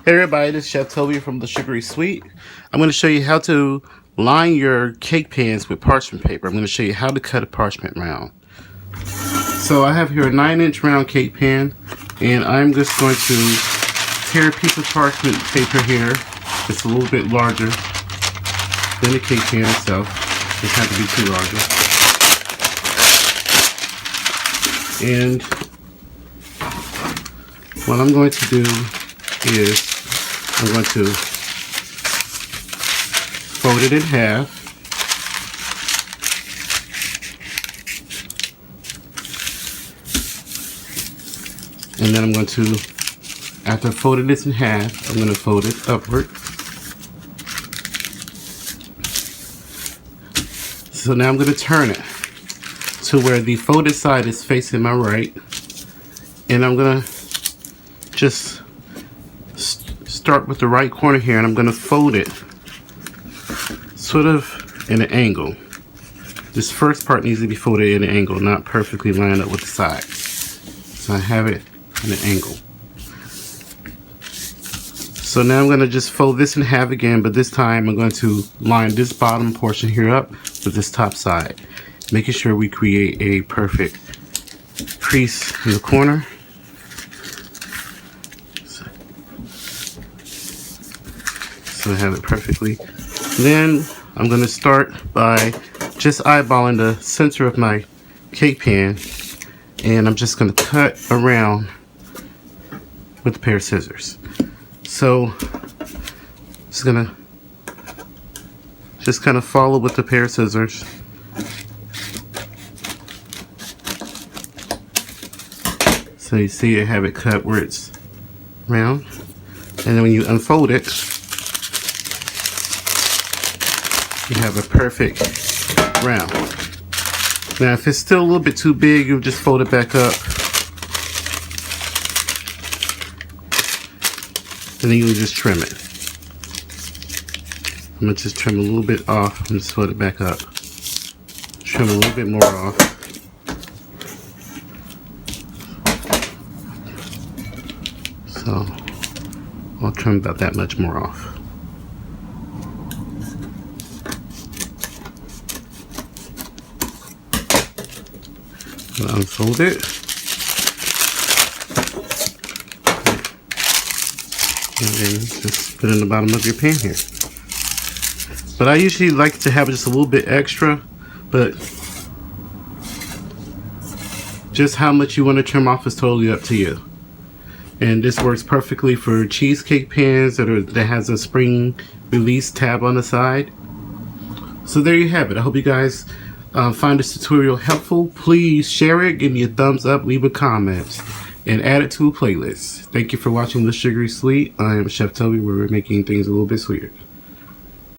Hey everybody, this is Chef Tovia from the Sugary Sweet. I'm going to show you how to line your cake pans with parchment paper. I'm going to show you how to cut a parchment round. So I have here a 9-inch round cake pan, and I'm just going to tear a piece of parchment paper here. It's a little bit larger than the cake pan itself. It doesn't have to be too larger. And what I'm going to do is I'm going to fold it in half, and then I'm going to, after folding this in half, I'm going to fold it upward. So now I'm going to turn it to where the folded side is facing my right, and I'm going to just start with the right corner here, and I'm going to fold it sort of in an angle. This first part needs to be folded in an angle, not perfectly lined up with the side. So I have it in an angle. So now I'm going to just fold this in half again, but this time I'm going to line this bottom portion here up with this top side, making sure we create a perfect crease in the corner. So I have it perfectly. Then I'm going to start by just eyeballing the center of my cake pan, and I'm just going to cut around with a pair of scissors. So just going to kind of follow with the pair of scissors. So you see I have it cut where it's round, and then when you unfold it, you have a perfect round. Now if it's still a little bit too big, you'll just fold it back up, and then you'll just trim it. I'm going to just trim a little bit off and just fold it back up. Trim a little bit more off. So I'll trim about that much more off. Unfold it, and then just put it in the bottom of your pan here. But I usually like to have just a little bit extra, but just how much you want to trim off is totally up to you. And this works perfectly for cheesecake pans that has a spring release tab on the side. So there you have it. I hope you guys find this tutorial helpful. Please share it, give me a thumbs up, leave a comment, and add it to a playlist. Thank you for watching The Sugary Sweet. I am Chef Tovia, where we're making things a little bit sweeter.